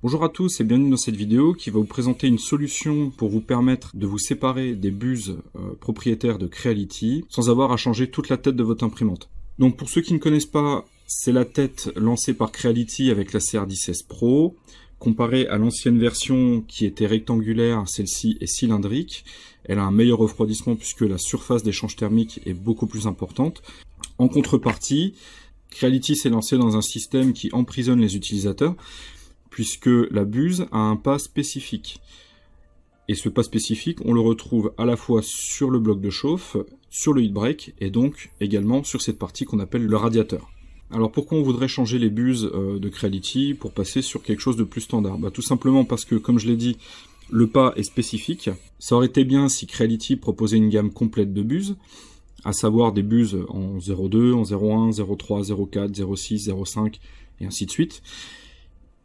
Bonjour à tous et bienvenue dans cette vidéo qui va vous présenter une solution pour vous permettre de vous séparer des buses propriétaires de Creality sans avoir à changer toute la tête de votre imprimante. Donc pour ceux qui ne connaissent pas, c'est la tête lancée par Creality avec la CR10S Pro. Comparée à l'ancienne version qui était rectangulaire, celle-ci est cylindrique. Elle a un meilleur refroidissement puisque la surface d'échange thermique est beaucoup plus importante. En contrepartie, Creality s'est lancé dans un système qui emprisonne les utilisateurs puisque la buse a un pas spécifique. Et ce pas spécifique, on le retrouve à la fois sur le bloc de chauffe, sur le heat break, et donc également sur cette partie qu'on appelle le radiateur. Alors pourquoi on voudrait changer les buses de Creality pour passer sur quelque chose de plus standard? Tout simplement parce que, comme je l'ai dit, le pas est spécifique. Ça aurait été bien si Creality proposait une gamme complète de buses, à savoir des buses en 0.2, en 0.1, 0.3, 0.4, 0.6, 0.5, et ainsi de suite.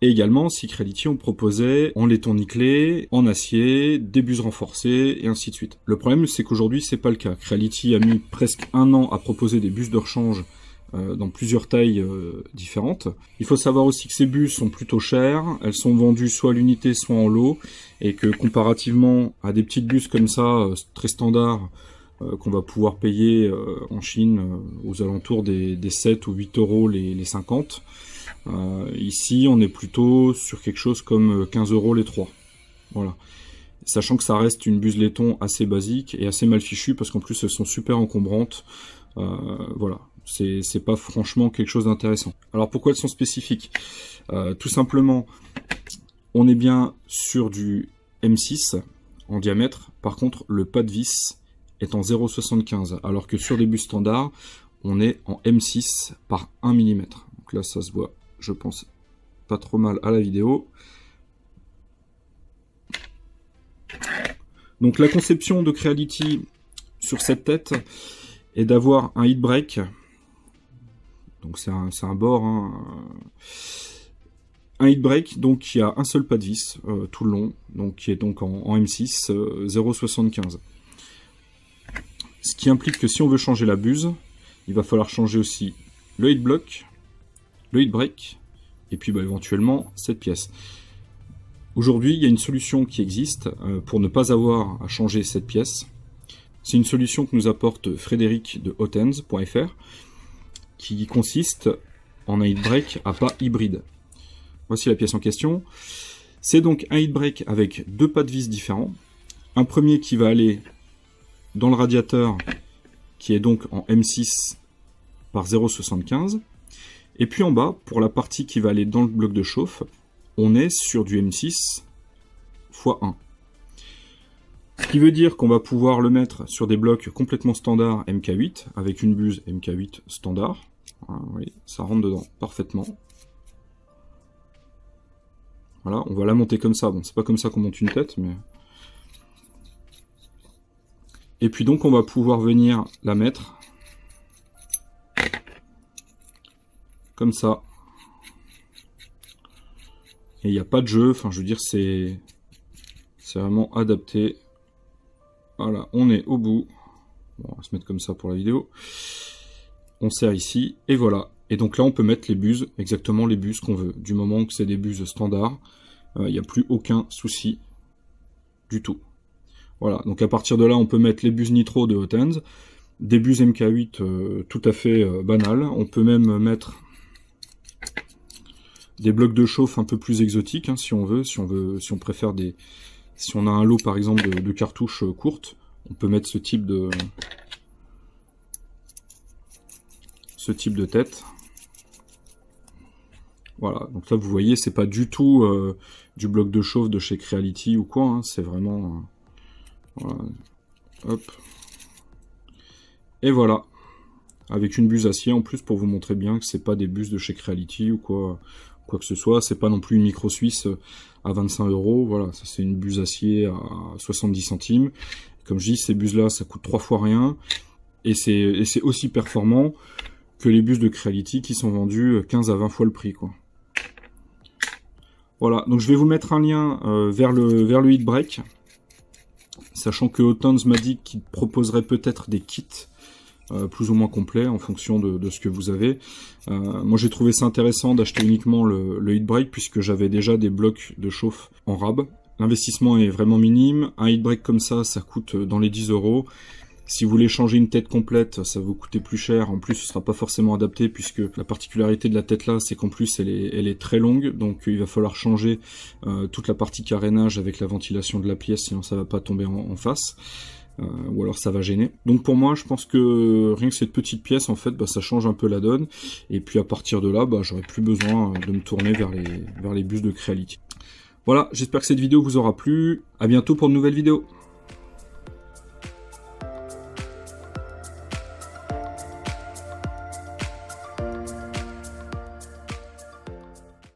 Et également, si Creality on proposait en laiton nickelé, en acier, des buses renforcées, et ainsi de suite. Le problème, c'est qu'aujourd'hui, c'est pas le cas. Creality a mis presque un an à proposer des buses de rechange dans plusieurs tailles différentes. Il faut savoir aussi que ces buses sont plutôt chères. Elles sont vendues soit à l'unité, soit en lot. Et que comparativement à des petites buses comme ça, très standards, qu'on va pouvoir payer en Chine aux alentours des 7 ou 8 euros les 50, ici, on est plutôt sur quelque chose comme 15 euros les 3. Voilà. Sachant que ça reste une buse laiton assez basique et assez mal fichue parce qu'en plus elles sont super encombrantes. Voilà. C'est pas franchement quelque chose d'intéressant. Alors pourquoi elles sont spécifiques? Tout simplement, on est bien sur du M6 en diamètre. Par contre, le pas de vis est en 0,75. Alors que sur des buses standards, on est en M6 par 1 mm. Donc là, ça se voit, je pense, pas trop mal à la vidéo. Donc la conception de Creality sur cette tête est d'avoir un heat break. Donc c'est un bord, un heat break, donc qui a un seul pas de vis tout le long, donc qui est donc en M6 0,75. Ce qui implique que si on veut changer la buse, il va falloir changer aussi le heat block, le heat break, et puis éventuellement cette pièce. Aujourd'hui, il y a une solution qui existe pour ne pas avoir à changer cette pièce. C'est une solution que nous apporte Frédéric de Hotens.fr, qui consiste en un heat break à pas hybride. Voici la pièce en question. C'est donc un heat break avec deux pas de vis différents. Un premier qui va aller dans le radiateur, qui est donc en M6 par 0,75. Et puis en bas, pour la partie qui va aller dans le bloc de chauffe, on est sur du M6 x 1. Ce qui veut dire qu'on va pouvoir le mettre sur des blocs complètement standards MK8, avec une buse MK8 standard. Voilà, oui, ça rentre dedans parfaitement. Voilà, on va la monter comme ça. Bon, c'est pas comme ça qu'on monte une tête, mais... Et puis donc on va pouvoir venir la mettre comme ça. Et il n'y a pas de jeu, enfin je veux dire c'est vraiment adapté. Voilà, on est au bout. Bon, on va se mettre comme ça pour la vidéo. On serre ici, et voilà. Et donc là on peut mettre les buses, exactement les buses qu'on veut. Du moment que c'est des buses standards, il n'y a plus aucun souci du tout. Voilà, donc à partir de là, on peut mettre les buses nitro de Hotens, des buses MK8 tout à fait banales. On peut même mettre des blocs de chauffe un peu plus exotiques, hein, si on veut, si on préfère des... Si on a un lot par exemple de cartouches courtes, on peut mettre ce type de tête. Voilà, donc là vous voyez, c'est pas du tout du bloc de chauffe de chez Creality ou quoi, hein, c'est vraiment... voilà. Hop. Et voilà. Avec une buse acier en plus pour vous montrer bien que c'est pas des buses de chez Creality ou quoi que ce soit. C'est pas non plus une micro suisse à 25 €. Voilà, ça c'est une buse acier à 70 centimes. Comme je dis, ces buses là ça coûte 3 fois rien. Et c'est aussi performant que les buses de Creality qui sont vendues 15 à 20 fois le prix, quoi. Voilà, donc je vais vous mettre un lien vers le heat break. Sachant que Hotens m'a dit qu'il proposerait peut-être des kits plus ou moins complet en fonction de ce que vous avez. Moi j'ai trouvé ça intéressant d'acheter uniquement le heat break puisque j'avais déjà des blocs de chauffe en rab. L'investissement est vraiment minime, un heat break comme ça coûte dans les 10 €. Si vous voulez changer une tête complète, ça va vous coûter plus cher. En plus, ce sera pas forcément adapté puisque la particularité de la tête là, c'est qu'en plus elle est très longue, donc il va falloir changer toute la partie carénage avec la ventilation de la pièce, sinon ça va pas tomber en face. Ou alors ça va gêner. Donc pour moi, je pense que rien que cette petite pièce, en fait, ça change un peu la donne. Et puis à partir de là, j'aurai plus besoin de me tourner vers les bus de Creality. Voilà, j'espère que cette vidéo vous aura plu. À bientôt pour de nouvelles vidéos.